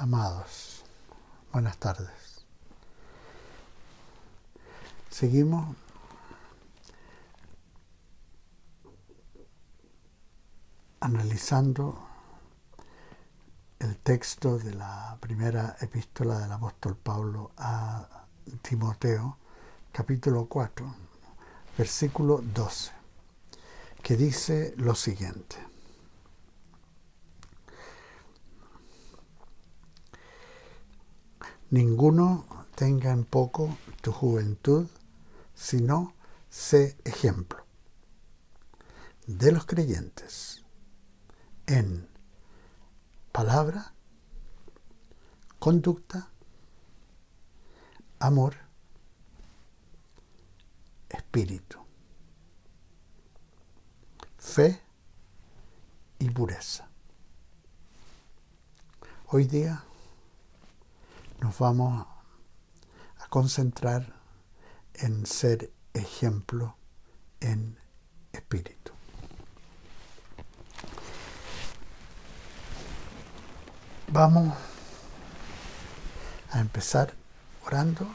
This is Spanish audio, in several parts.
Amados, buenas tardes. Seguimos analizando el texto de la primera epístola del apóstol Pablo a Timoteo, capítulo 4, versículo 12, que dice lo siguiente: ninguno tenga en poco tu juventud, sino sé ejemplo de los creyentes en palabra, conducta, amor, espíritu, fe y pureza. Hoy día nos vamos a concentrar en ser ejemplo en espíritu. Vamos a empezar orando.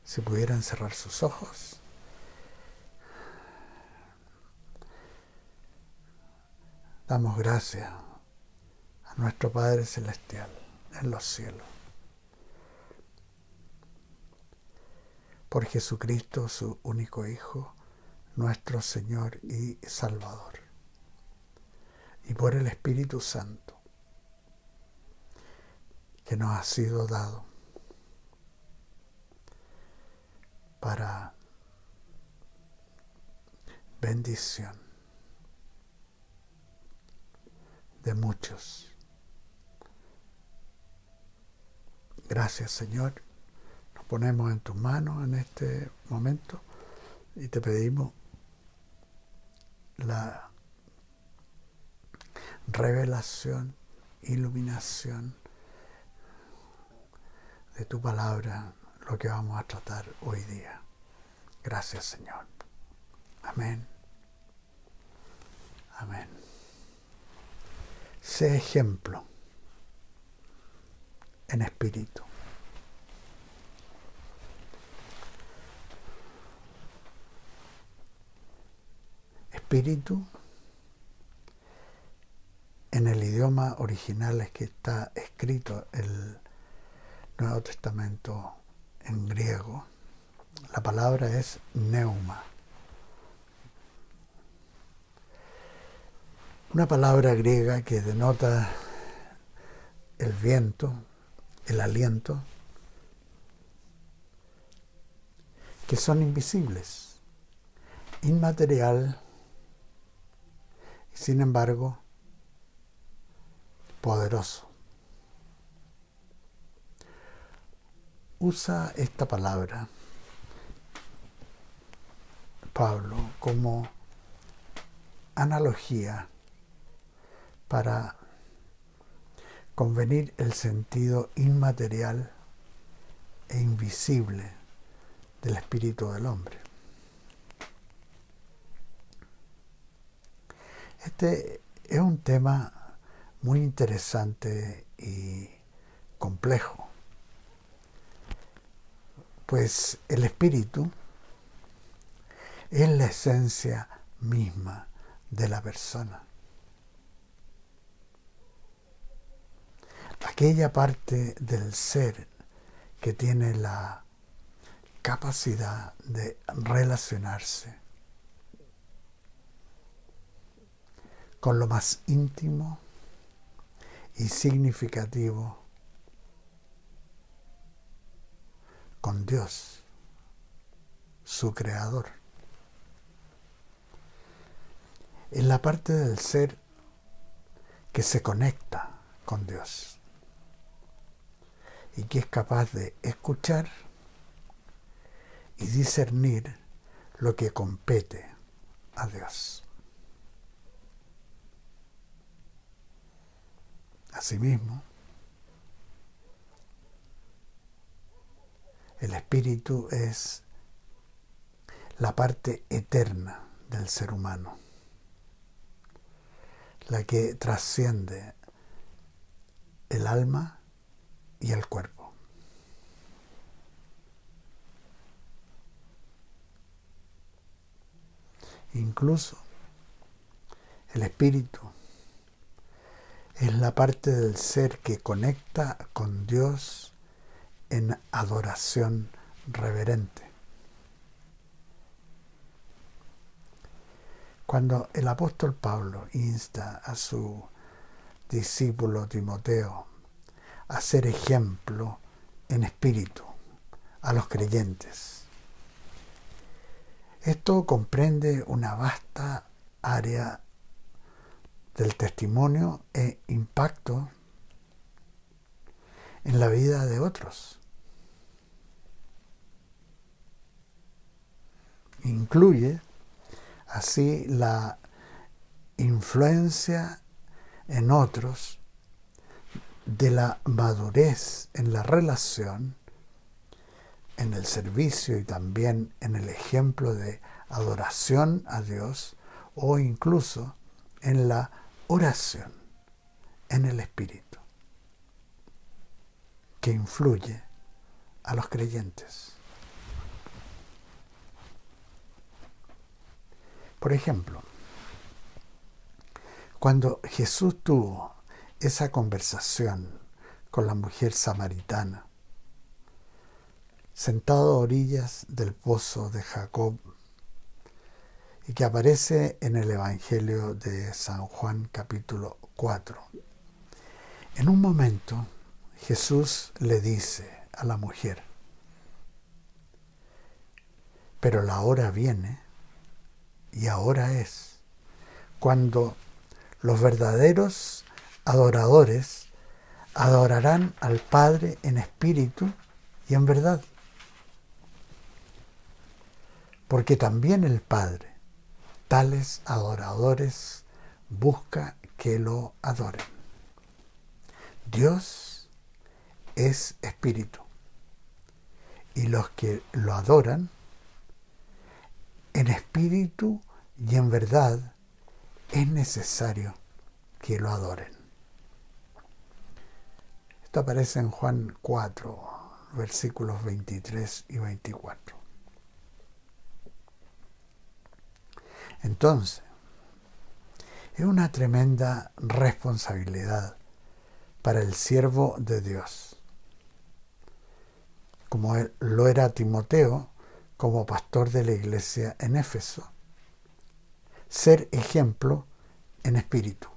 Si pudieran cerrar sus ojos. Damos gracias a nuestro Padre Celestial en los cielos por Jesucristo, su único Hijo, nuestro Señor y Salvador, y por el Espíritu Santo que nos ha sido dado para bendición de muchos. Gracias, Señor. Nos ponemos en tus manos en este momento y te pedimos la revelación, iluminación de tu palabra, lo que vamos a tratar hoy día. Gracias, Señor. Amén. Amén. Sé ejemplo en espíritu. Espíritu, en el idioma original es que está escrito el Nuevo Testamento en griego, la palabra es pneuma. Una palabra griega que denota el viento, el aliento, que son invisibles, inmaterial y sin embargo poderoso. Usa esta palabra Pablo como analogía para convenir el sentido inmaterial e invisible del espíritu del hombre. Este es un tema muy interesante y complejo, pues el espíritu es la esencia misma de la persona. Aquella parte del ser que tiene la capacidad de relacionarse con lo más íntimo y significativo, con Dios, su creador. Es la parte del ser que se conecta con Dios y que es capaz de escuchar y discernir lo que compete a Dios. Asimismo, el espíritu es la parte eterna del ser humano, la que trasciende el alma y el cuerpo. Incluso el espíritu es la parte del ser que conecta con Dios en adoración reverente. Cuando el apóstol Pablo insta a su discípulo Timoteo a ser ejemplo en espíritu a los creyentes, esto comprende una vasta área del testimonio e impacto en la vida de otros. Incluye así la influencia en otros de la madurez en la relación, en el servicio y también en el ejemplo de adoración a Dios, o incluso en la oración en el Espíritu, que influye a los creyentes. Por ejemplo, cuando Jesús tuvo esa conversación con la mujer samaritana, sentado a orillas del pozo de Jacob, y que aparece en el Evangelio de San Juan capítulo 4. En un momento Jesús le dice a la mujer: pero la hora viene, y ahora es, cuando los verdaderos adoradores adorarán al Padre en espíritu y en verdad, porque también el Padre tales adoradores busca que lo adoren. Dios es espíritu, y los que lo adoran en espíritu y en verdad es necesario que lo adoren. Esto aparece en Juan 4, versículos 23 y 24. Entonces, es una tremenda responsabilidad para el siervo de Dios, como lo era Timoteo como pastor de la iglesia en Éfeso, ser ejemplo en espíritu.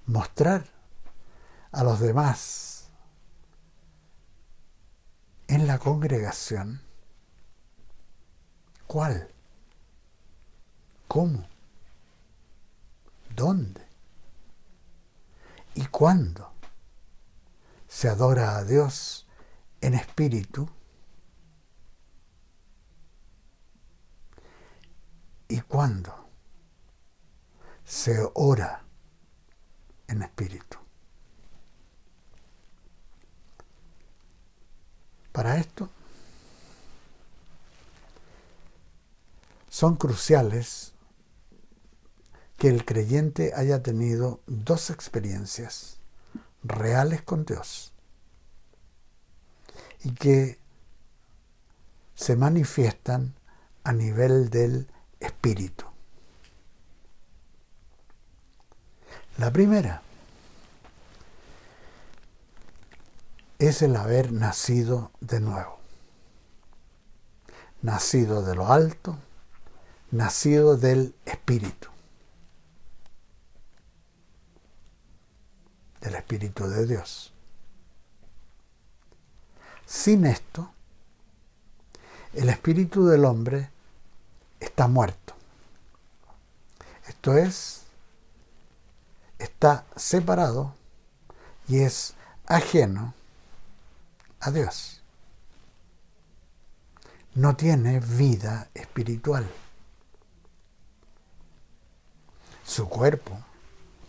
Mostrar a los demás en la congregación cuál, cómo, dónde y cuándo se adora a Dios en espíritu y cuándo se ora en espíritu. Para esto son cruciales que el creyente haya tenido dos experiencias reales con Dios y que se manifiestan a nivel del espíritu. La primera es el haber nacido de nuevo, nacido de lo alto, nacido del Espíritu de Dios. Sin esto, el espíritu del hombre está muerto. Esto es, está separado y es ajeno a Dios. No tiene vida espiritual. Su cuerpo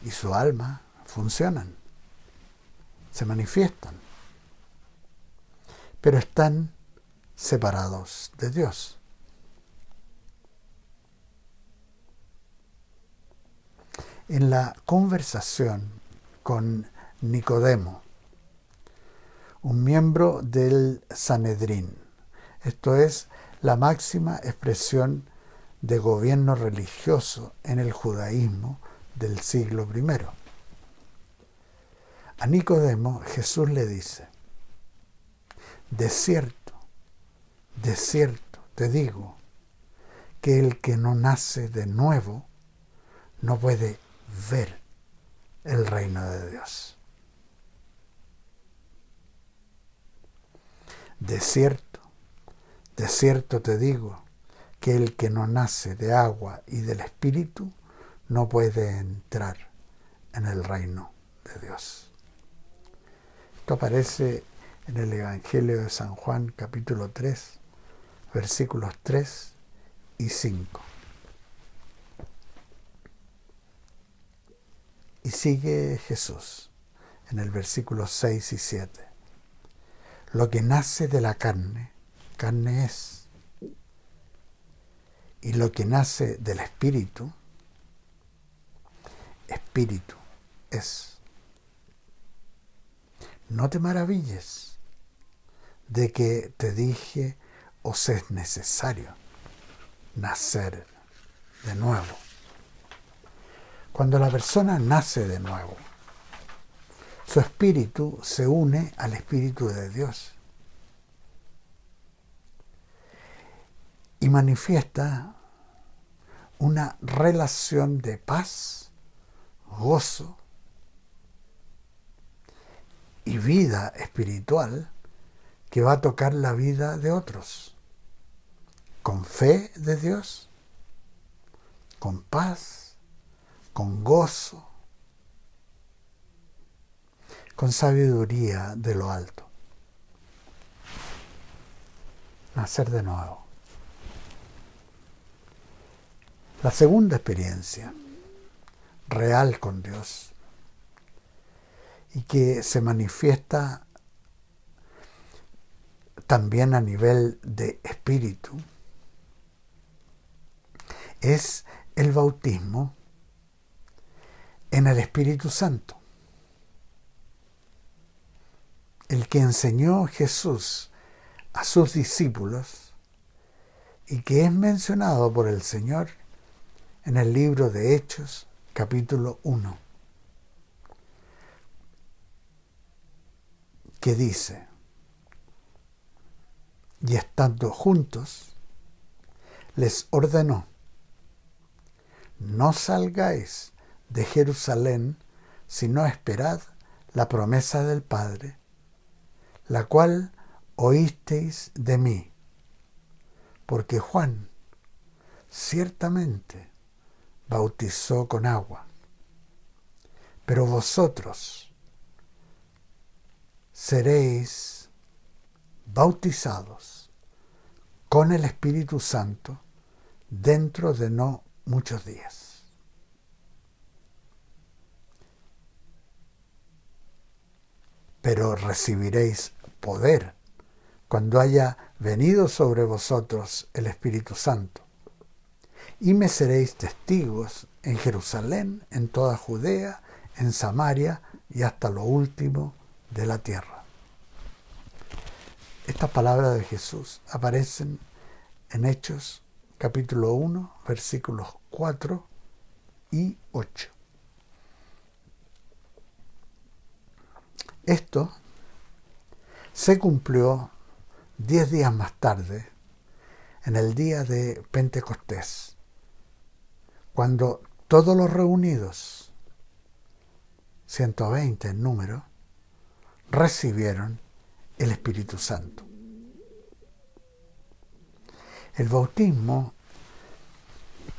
y su alma funcionan, se manifiestan, pero están separados de Dios. En la conversación con Nicodemo, un miembro del Sanedrín. Esto es la máxima expresión de gobierno religioso en el judaísmo del siglo I. A Nicodemo Jesús le dice: de cierto te digo, que el que no nace de nuevo no puede ver el reino de Dios. De cierto te digo, que el que no nace de agua y del Espíritu no puede entrar en el reino de Dios. Esto aparece en el Evangelio de San Juan, capítulo 3, versículos 3 y 5. Y sigue Jesús en el versículo 6 y 7. Lo que nace de la carne, carne es. Y lo que nace del Espíritu, Espíritu es. No te maravilles de que te dije, os es necesario nacer de nuevo. Cuando la persona nace de nuevo, su espíritu se une al Espíritu de Dios y manifiesta una relación de paz, gozo y vida espiritual que va a tocar la vida de otros, con fe de Dios, con paz, con gozo, con sabiduría de lo alto. Nacer de nuevo. La segunda experiencia real con Dios y que se manifiesta también a nivel de espíritu es el bautismo en el Espíritu Santo, el que enseñó Jesús a sus discípulos y que es mencionado por el Señor en el libro de Hechos, capítulo 1, que dice: y estando juntos, les ordenó: no salgáis de Jerusalén, sino esperad la promesa del Padre, la cual oísteis de mí, porque Juan ciertamente bautizó con agua, pero vosotros seréis bautizados con el Espíritu Santo dentro de no muchos días. Pero recibiréis poder cuando haya venido sobre vosotros el Espíritu Santo, y me seréis testigos en Jerusalén, en toda Judea, en Samaria y hasta lo último de la tierra. Estas palabras de Jesús aparecen en Hechos capítulo 1, versículos 4 y 8. Esto se cumplió 10 días más tarde, en el día de Pentecostés, cuando todos los reunidos, 120 en número, recibieron el Espíritu Santo. El bautismo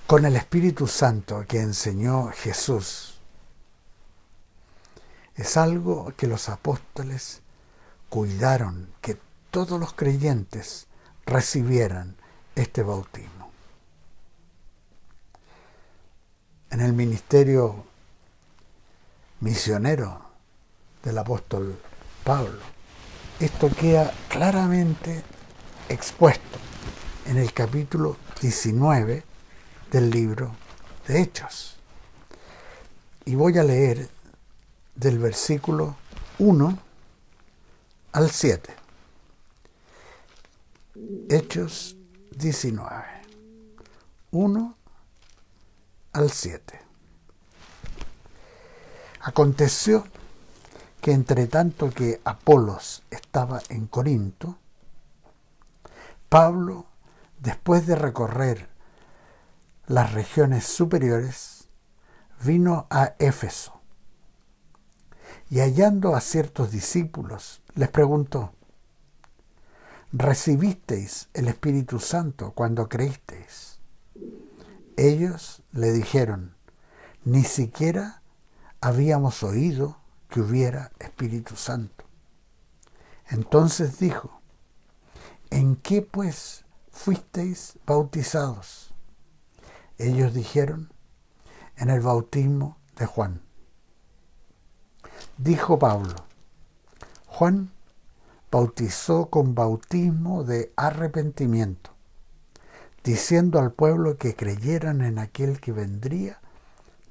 con el Espíritu Santo que enseñó Jesús es algo que los apóstoles cuidaron que todos los creyentes recibieran este bautismo. En el ministerio misionero del apóstol Pablo, esto queda claramente expuesto en el capítulo 19 del libro de Hechos. Y voy a leer del versículo 1 al 7. Hechos 19, 1 al 7. Aconteció que entre tanto que Apolos estaba en Corinto, Pablo, después de recorrer las regiones superiores, vino a Éfeso y hallando a ciertos discípulos, les preguntó: ¿recibisteis el Espíritu Santo cuando creísteis? Ellos le dijeron: ni siquiera habíamos oído que hubiera Espíritu Santo. Entonces dijo: ¿en qué pues fuisteis bautizados? Ellos dijeron: en el bautismo de Juan. Dijo Pablo: Juan bautizó con bautismo de arrepentimiento, diciendo al pueblo que creyeran en aquel que vendría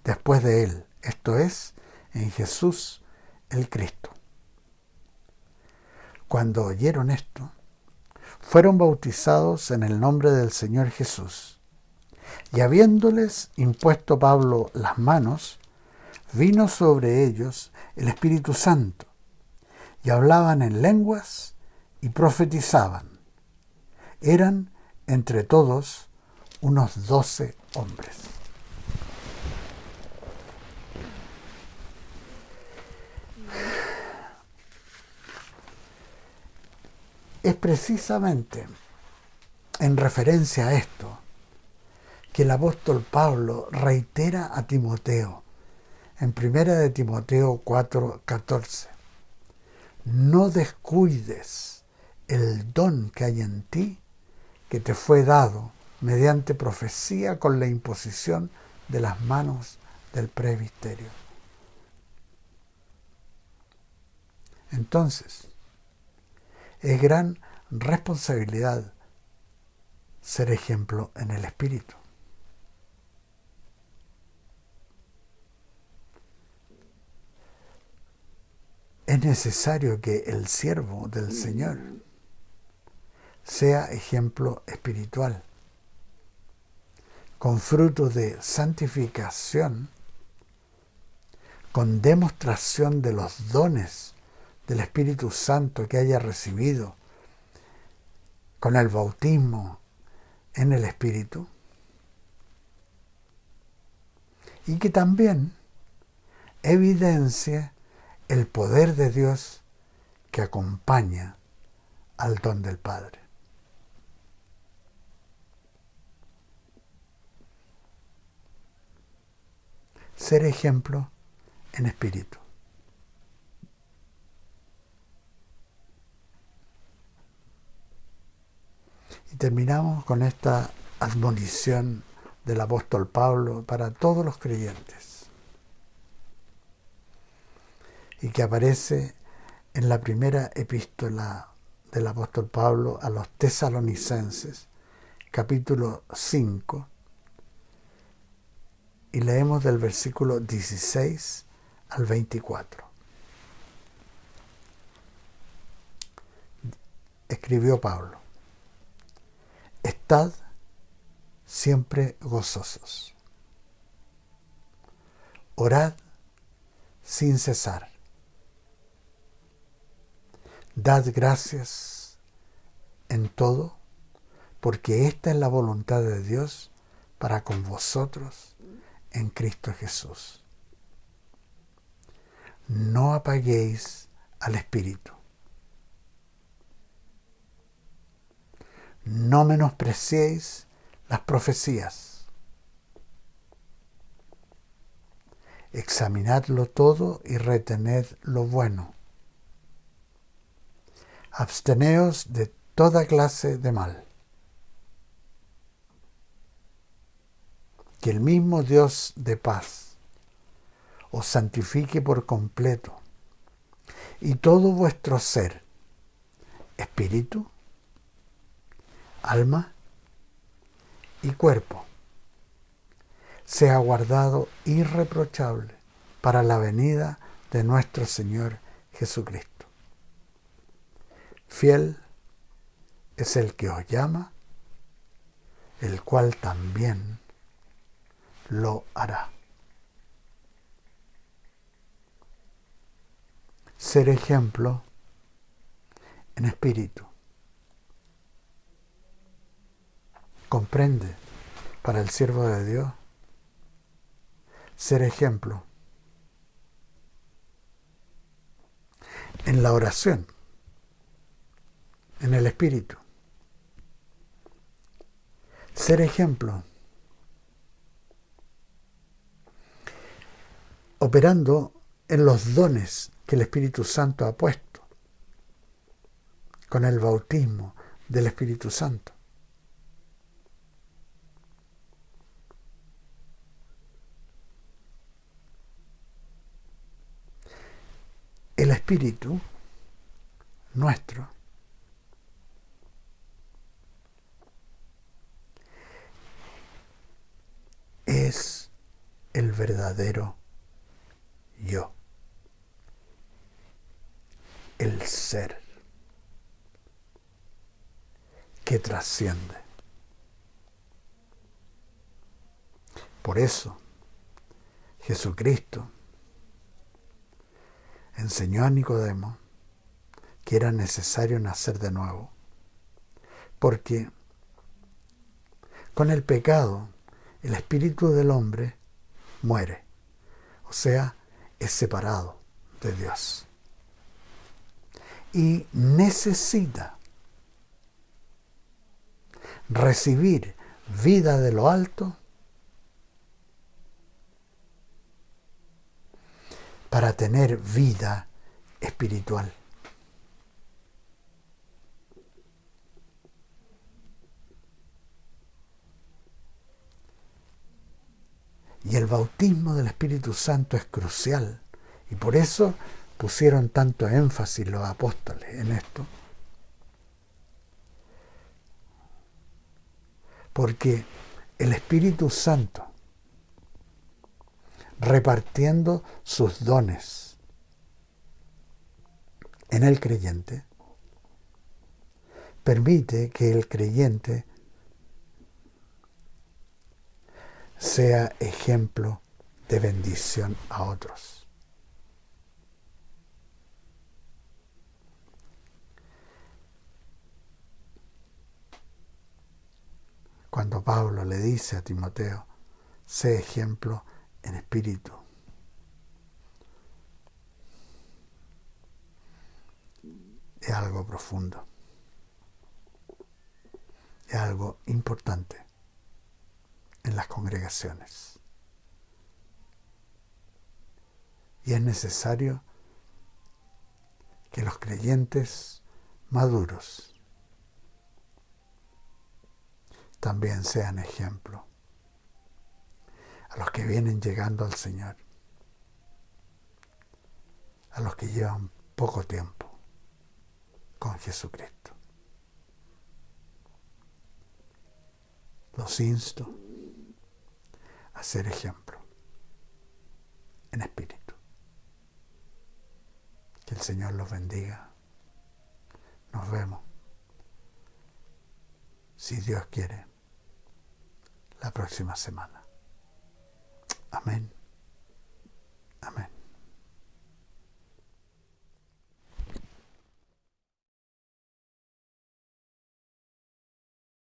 después de él, esto es, en Jesús el Cristo. Cuando oyeron esto, fueron bautizados en el nombre del Señor Jesús. Y habiéndoles impuesto Pablo las manos, vino sobre ellos el Espíritu Santo, y hablaban en lenguas y profetizaban. Eran entre todos unos 12 hombres. Es precisamente en referencia a esto que el apóstol Pablo reitera a Timoteo en 1 de Timoteo 4:14. No descuides el don que hay en ti, que te fue dado mediante profecía con la imposición de las manos del presbiterio. Entonces, es gran responsabilidad ser ejemplo en el Espíritu. Es necesario que el siervo del Señor sea ejemplo espiritual, con fruto de santificación, con demostración de los dones del Espíritu Santo que haya recibido, con el bautismo en el Espíritu, y que también evidencie el poder de Dios que acompaña al don del Padre. Ser ejemplo en espíritu. Y terminamos con esta admonición del apóstol Pablo para todos los creyentes, y que aparece en la primera epístola del apóstol Pablo a los tesalonicenses, capítulo 5, y leemos del versículo 16 al 24. Escribió Pablo: estad siempre gozosos, orad sin cesar, dad gracias en todo, porque esta es la voluntad de Dios para con vosotros en Cristo Jesús. No apaguéis al Espíritu. No menospreciéis las profecías. Examinadlo todo y retened lo bueno. Absteneos de toda clase de mal. Que el mismo Dios de paz os santifique por completo, y todo vuestro ser, espíritu, alma y cuerpo, sea guardado irreprochable para la venida de nuestro Señor Jesucristo. Fiel es el que os llama, el cual también lo hará. Ser ejemplo en espíritu. Comprende, para el siervo de Dios, ser ejemplo en la oración, en el espíritu. Ser ejemplo operando en los dones que el Espíritu Santo ha puesto, con el bautismo del Espíritu Santo. El Espíritu nuestro es el verdadero yo, el ser que trasciende. Por eso, Jesucristo enseñó a Nicodemo que era necesario nacer de nuevo, porque con el pecado el espíritu del hombre muere, o sea, es separado de Dios. Y necesita recibir vida de lo alto para tener vida espiritual. Y el bautismo del Espíritu Santo es crucial. Y por eso pusieron tanto énfasis los apóstoles en esto. Porque el Espíritu Santo, repartiendo sus dones en el creyente, permite que el creyente sea ejemplo de bendición a otros. Cuando Pablo le dice a Timoteo, sé ejemplo en espíritu, es algo profundo, es algo importante en las congregaciones. Y es necesario que los creyentes maduros también sean ejemplo a los que vienen llegando al Señor, a los que llevan poco tiempo con Jesucristo. Los insto a ser ejemplo en espíritu. Que el Señor los bendiga. Nos vemos, si Dios quiere, la próxima semana. Amén.